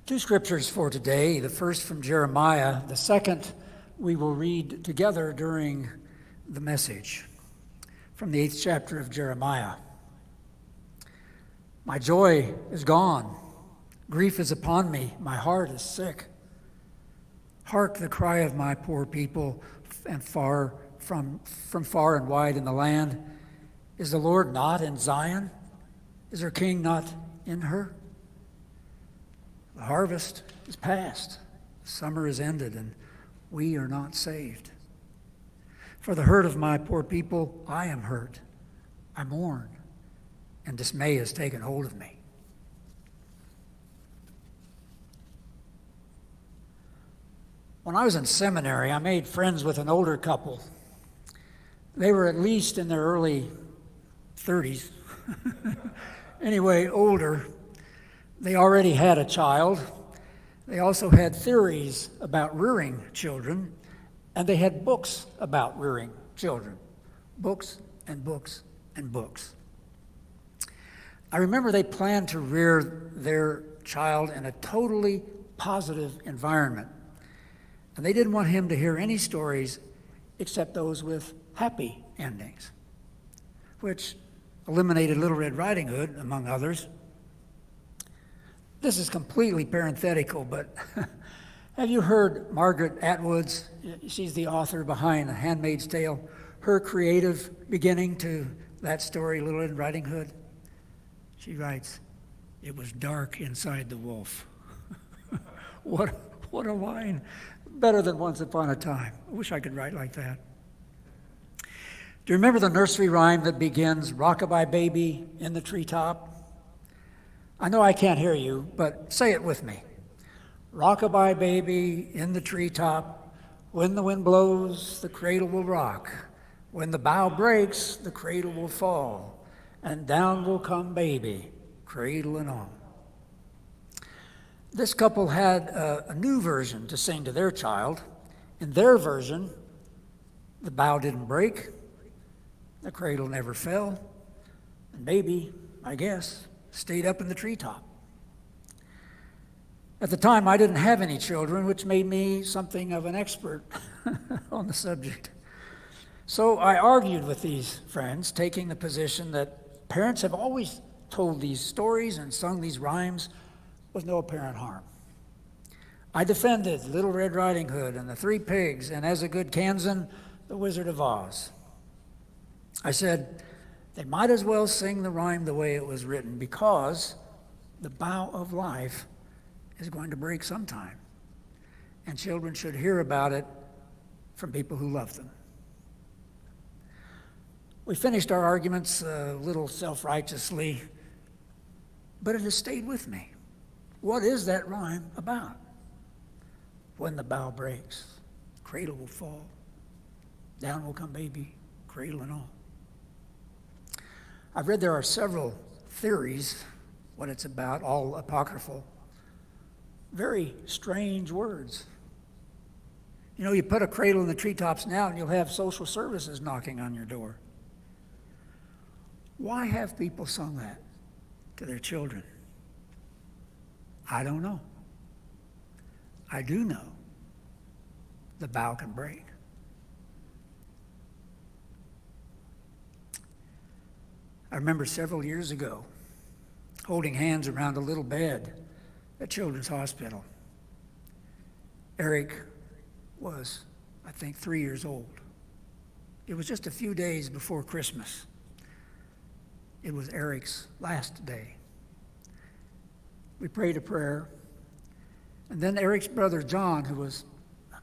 Two scriptures for today, the first from Jeremiah, the second we will read together during the message from the 8th chapter of Jeremiah. My joy is gone, grief is upon me, my heart is sick. Hark the cry of my poor people, and far from far and wide in the land. Is the Lord not in Zion? Is her king not in her? The harvest is past, summer is ended, and we are not saved. For the hurt of my poor people, I am hurt. I mourn, and dismay has taken hold of me. When I was in seminary, I made friends with an older couple. They were at least in their early 30s. Anyway, older. They already had a child. They also had theories about rearing children, and they had books about rearing children. Books and books and books. I remember they planned to rear their child in a totally positive environment. And they didn't want him to hear any stories except those with happy endings, which eliminated Little Red Riding Hood, among others. This is completely parenthetical, but have you heard Margaret Atwood's, she's the author behind *A Handmaid's Tale*, her creative beginning to that story, Little Red Riding Hood? She writes, "It was dark inside the wolf." What a line. Better than Once Upon a Time. I wish I could write like that. Do you remember the nursery rhyme that begins, "Rockabye baby in the treetop"? I know I can't hear you, but say it with me. Rockabye baby in the treetop, when the wind blows, the cradle will rock. When the bough breaks, the cradle will fall, and down will come baby, cradle and all. This couple had a new version to sing to their child. In their version, the bough didn't break, the cradle never fell, and baby, I guess, stayed up in the treetop. At the time, I didn't have any children, which made me something of an expert on the subject. So I argued with these friends, taking the position that parents have always told these stories and sung these rhymes with no apparent harm. I defended Little Red Riding Hood and the Three Pigs, and as a good Kansan, the Wizard of Oz. I said, they might as well sing the rhyme the way it was written, because the bough of life is going to break sometime, and children should hear about it from people who love them. We finished our arguments a little self-righteously, but it has stayed with me. What is that rhyme about? When the bough breaks, cradle will fall, down will come baby, cradle and all. I've read there are several theories what it's about, all apocryphal. Very strange words. You know, you put a cradle in the treetops now and you'll have social services knocking on your door. Why have people sung that to their children? I don't know. I do know the bough can break. I remember several years ago holding hands around a little bed at Children's Hospital. Eric was, I think, 3 years old. It was just a few days before Christmas. It was Eric's last day. We prayed a prayer, and then Eric's brother John, who was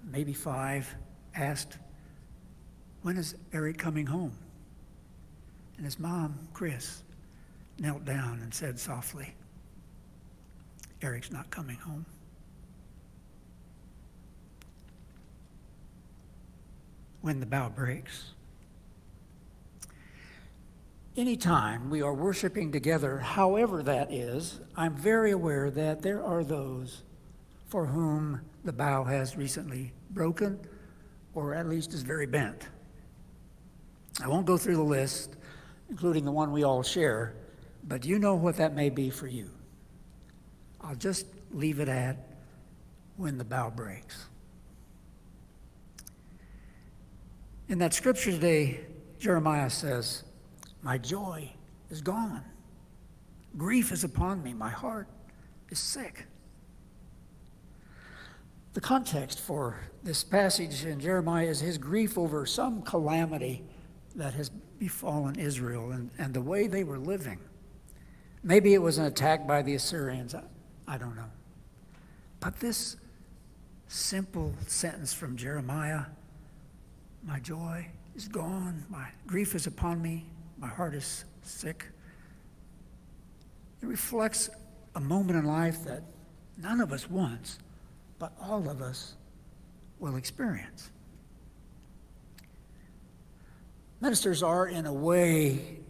maybe 5, asked, "When is Eric coming home?" And his mom, Chris, knelt down and said softly, "Eric's not coming home." When the bough breaks. Anytime we are worshiping together, however that is, I'm very aware that there are those for whom the bough has recently broken, or at least is very bent. I won't go through the list, including the one we all share, but you know what that may be for you. I'll just leave it at when the bough breaks. In that scripture today, Jeremiah says, "My joy is gone. Grief is upon me. My heart is sick." The context for this passage in Jeremiah is his grief over some calamity that has befallen Israel and the way they were living. Maybe it was an attack by the Assyrians. I don't know. But this simple sentence from Jeremiah, "My joy is gone, my grief is upon me, my heart is sick," it reflects a moment in life that none of us wants, but all of us will experience. Ministers are, in a way,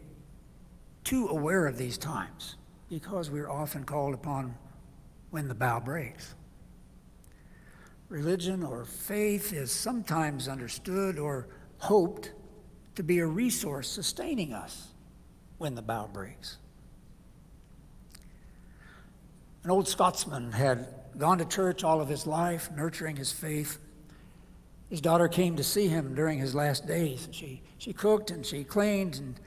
too aware of these times because we're often called upon when the bough breaks. Religion or faith is sometimes understood or hoped to be a resource sustaining us when the bough breaks. An old Scotsman had gone to church all of his life, nurturing his faith. His daughter came to see him during his last days. She cooked and she cleaned, and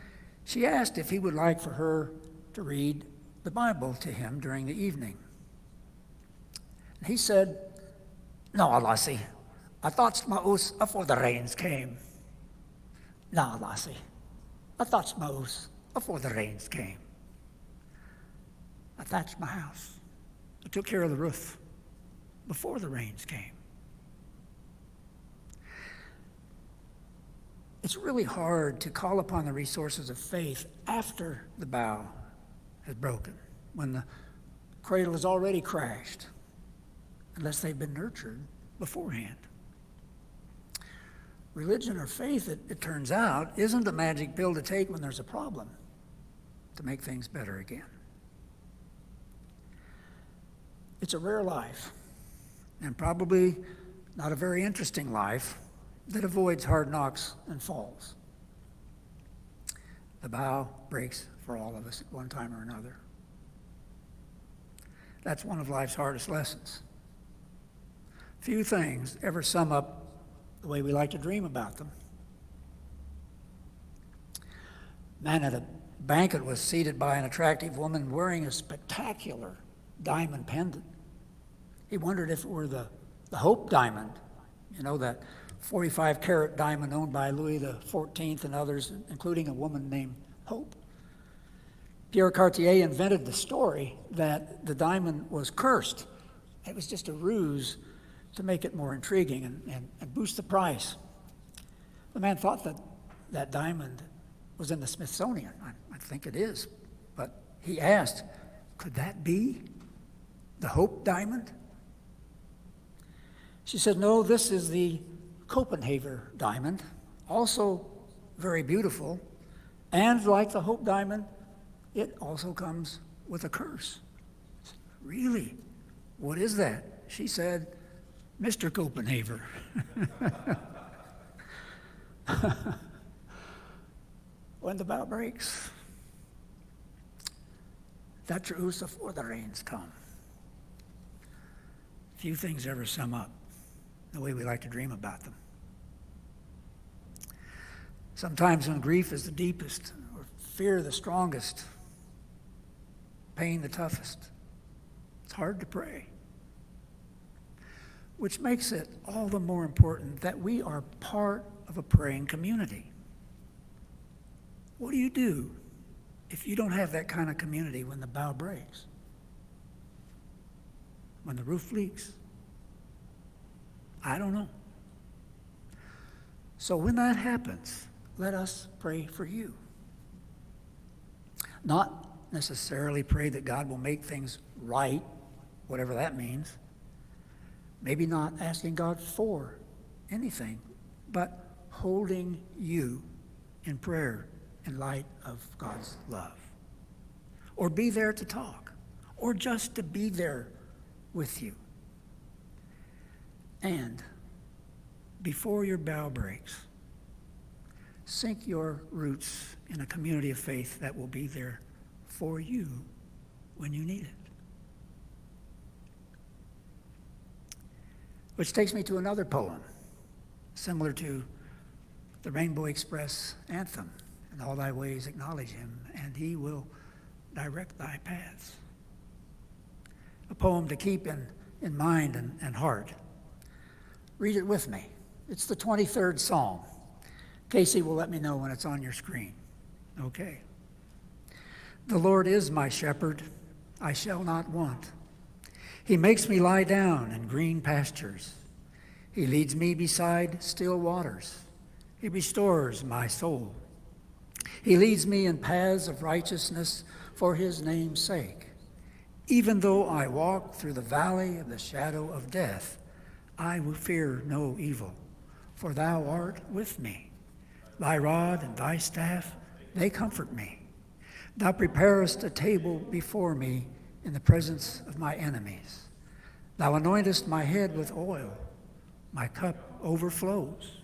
she asked if he would like for her to read the Bible to him during the evening. And he said, "No, lassie, I thought my house afore the rains came. No, lassie, I thought my house afore the rains came. I thatched my house. I took care of the roof before the rains came." It's really hard to call upon the resources of faith after the bough has broken, when the cradle has already crashed, unless they've been nurtured beforehand. Religion or faith, it turns out, isn't a magic pill to take when there's a problem to make things better again. It's a rare life, and probably not a very interesting life, that avoids hard knocks and falls. The bough breaks for all of us at one time or another. That's one of life's hardest lessons. Few things ever sum up the way we like to dream about them. A man at a banquet was seated by an attractive woman wearing a spectacular diamond pendant. He wondered if it were the Hope diamond, that 45-carat diamond owned by Louis XIV and others, including a woman named Hope. Pierre Cartier invented the story that the diamond was cursed. It was just a ruse to make it more intriguing and boost the price. The man thought that diamond was in the Smithsonian. I think it is. But he asked, could that be the Hope diamond? She said, no, this is the Copenhagen diamond, also very beautiful, and like the Hope diamond, it also comes with a curse. Really? What is that? She said, Mr. Copenhagen. When the bough breaks, that's your house before the rains come. Few things ever sum up the way we like to dream about them. Sometimes when grief is the deepest, or fear the strongest, pain the toughest, it's hard to pray. Which makes it all the more important that we are part of a praying community. What do you do if you don't have that kind of community when the bough breaks? When the roof leaks? I don't know. So when that happens, let us pray for you. Not necessarily pray that God will make things right, whatever that means. Maybe not asking God for anything, but holding you in prayer in light of God's love. Or be there to talk, or just to be there with you. And before your bough breaks, sink your roots in a community of faith that will be there for you when you need it. Which takes me to another poem, similar to the Rainbow Express anthem. In all thy ways acknowledge him, and he will direct thy paths. A poem to keep in mind and heart. Read it with me. It's the 23rd Psalm. Casey will let me know when it's on your screen. Okay. The Lord is my shepherd, I shall not want. He makes me lie down in green pastures. He leads me beside still waters. He restores my soul. He leads me in paths of righteousness for his name's sake. Even though I walk through the valley of the shadow of death, I will fear no evil, for thou art with me. Thy rod and thy staff, they comfort me. Thou preparest a table before me in the presence of my enemies. Thou anointest my head with oil. My cup overflows.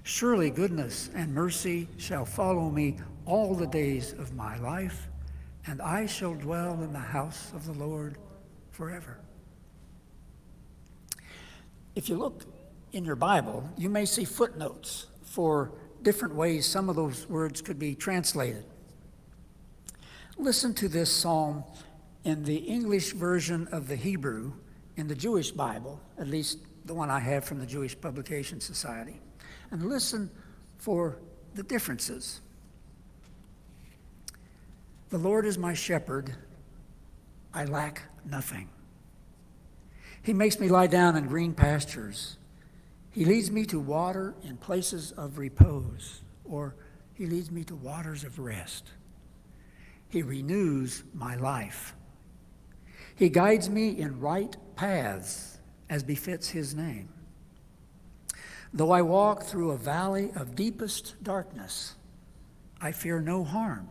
Surely goodness and mercy shall follow me all the days of my life, and I shall dwell in the house of the Lord forever. If you look in your Bible, you may see footnotes for different ways some of those words could be translated. Listen to this psalm in the English version of the Hebrew in the Jewish Bible, at least the one I have from the Jewish Publication Society, and listen for the differences. The Lord is my shepherd, I lack nothing. He makes me lie down in green pastures. He leads me to water in places of repose, or he leads me to waters of rest. He renews my life. He guides me in right paths as befits his name. Though I walk through a valley of deepest darkness, I fear no harm,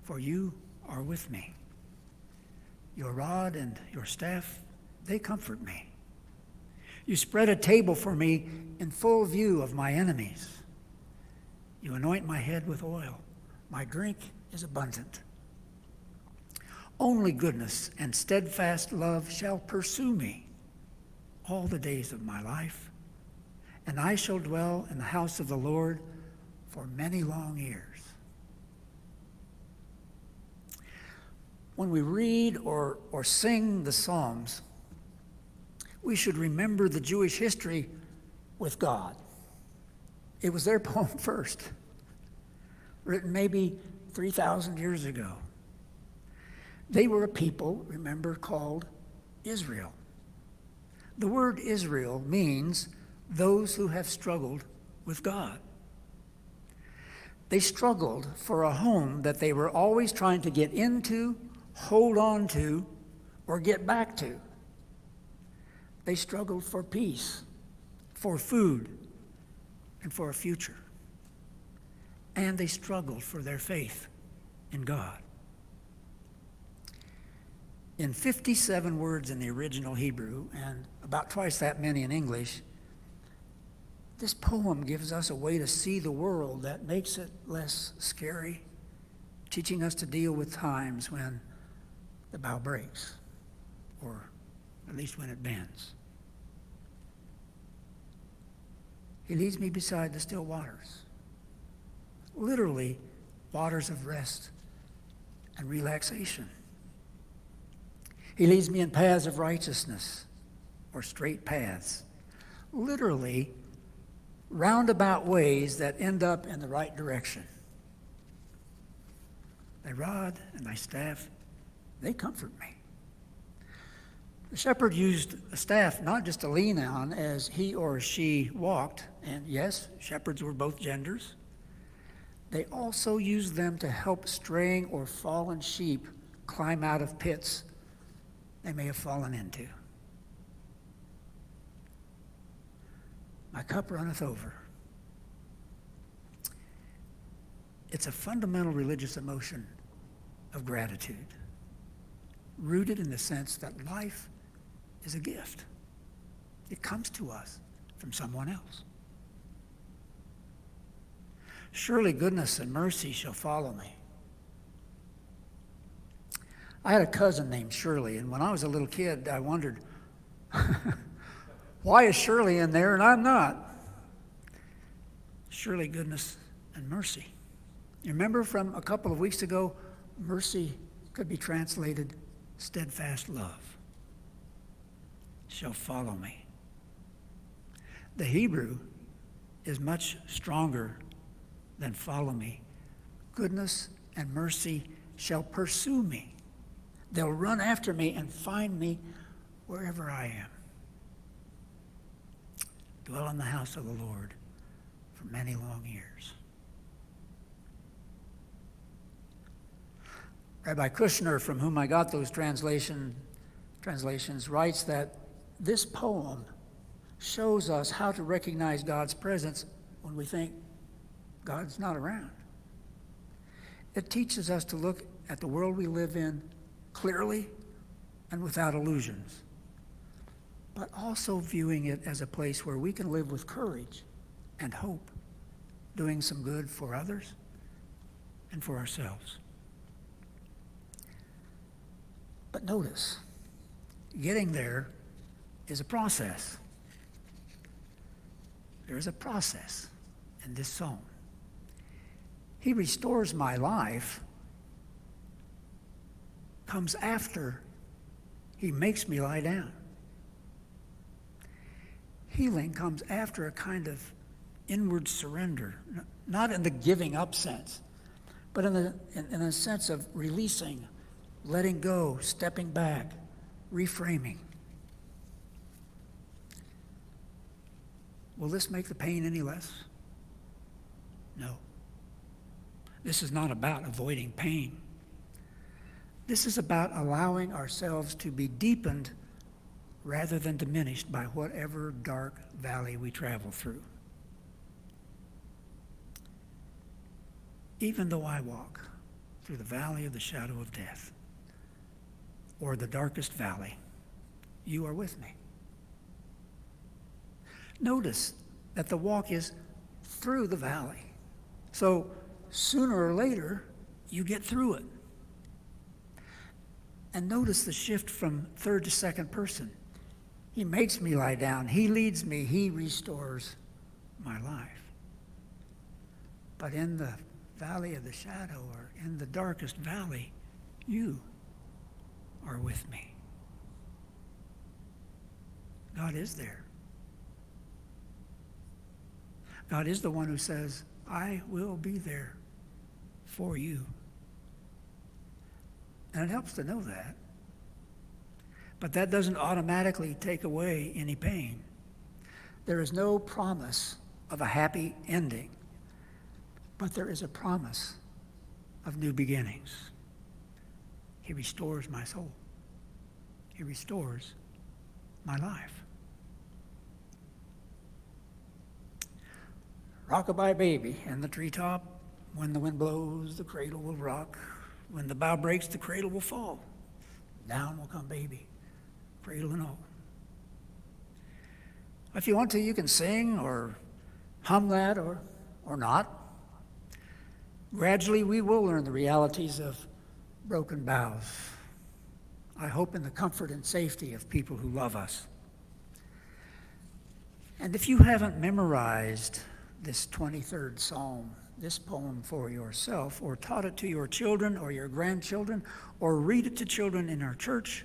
for you are with me. Your rod and your staff, they comfort me. You spread a table for me in full view of my enemies. You anoint my head with oil. My drink is abundant. Only goodness and steadfast love shall pursue me all the days of my life, and I shall dwell in the house of the Lord for many long years. When we read or sing the Psalms, we should remember the Jewish history with God. It was their poem first, written maybe 3,000 years ago. They were a people, remember, called Israel. The word Israel means those who have struggled with God. They struggled for a home that they were always trying to get into, hold on to, or get back to. They struggled for peace, for food, and for a future. And they struggled for their faith in God. In 57 words in the original Hebrew, and about twice that many in English, this poem gives us a way to see the world that makes it less scary, teaching us to deal with times when the bow breaks, or at least when it bends. He leads me beside the still waters, literally waters of rest and relaxation. He leads me in paths of righteousness, or straight paths, literally roundabout ways that end up in the right direction. Thy rod and thy staff, they comfort me. The shepherd used a staff not just to lean on as he or she walked, and yes, shepherds were both genders. They also used them to help straying or fallen sheep climb out of pits they may have fallen into. My cup runneth over. It's a fundamental religious emotion of gratitude, rooted in the sense that life is a gift. It comes to us from someone else. Surely goodness and mercy shall follow me. I had a cousin named Shirley, and when I was a little kid, I wondered, Why is Shirley in there and I'm not? Surely goodness and mercy. You remember from a couple of weeks ago, mercy could be translated steadfast love. Shall follow me. The Hebrew is much stronger than follow me. Goodness and mercy shall pursue me. They'll run after me and find me wherever I am. Dwell in the house of the Lord for many long years. Rabbi Kushner, from whom I got those translations, writes that this poem shows us how to recognize God's presence when we think God's not around. It teaches us to look at the world we live in clearly and without illusions, but also viewing it as a place where we can live with courage and hope, doing some good for others and for ourselves. But notice, getting there is a process. There is a process in this psalm. He restores my life comes after he makes me lie down. Healing comes after a kind of inward surrender, not in the giving up sense, but in a sense of releasing, letting go, stepping back, reframing. Will this make the pain any less? No. This is not about avoiding pain. This is about allowing ourselves to be deepened rather than diminished by whatever dark valley we travel through. Even though I walk through the valley of the shadow of death, or the darkest valley, you are with me. Notice that the walk is through the valley. So sooner or later, you get through it. And notice the shift from third to second person. He makes me lie down. He leads me. He restores my life. But in the valley of the shadow, or in the darkest valley, you are with me. God is there. God is the one who says, I will be there for you. And it helps to know that. But that doesn't automatically take away any pain. There is no promise of a happy ending, but there is a promise of new beginnings. He restores my soul. He restores my life. Rock-a-bye baby in the treetop. When the wind blows, the cradle will rock. When the bough breaks, the cradle will fall. Down will come baby, cradle and all. If you want to, you can sing or hum that or not. Gradually, we will learn the realities of broken boughs. I hope in the comfort and safety of people who love us. And if you haven't memorized this 23rd Psalm, this poem for yourself, or taught it to your children or your grandchildren, or read it to children in our church,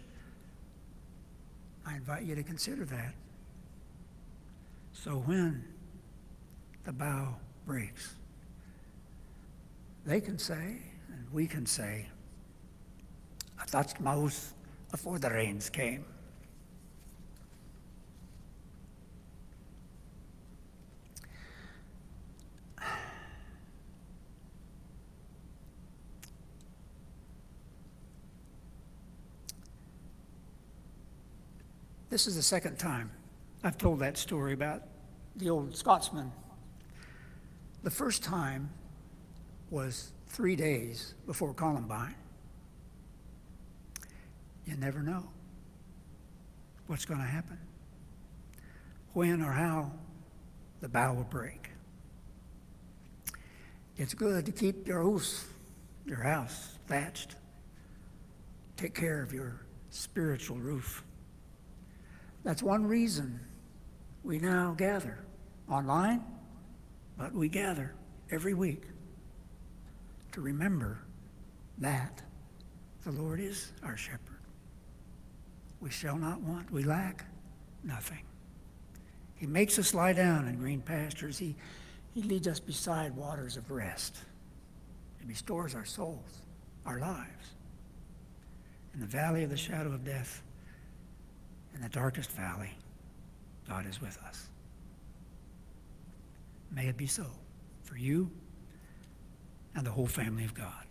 I invite you to consider that. So when the bough breaks, they can say, and we can say, I touched mouth before the rains came. This is the second time I've told that story about the old Scotsman. The first time was 3 days before Columbine. You never know what's going to happen, when or how the bough will break. It's good to keep your house thatched. Take care of your spiritual roof. That's one reason we now gather online, but we gather every week to remember that the Lord is our shepherd. We shall not want, we lack nothing. He makes us lie down in green pastures. He leads us beside waters of rest. He restores our souls, our lives. In the valley of the shadow of death, in the darkest valley, God is with us. May it be so for you and the whole family of God.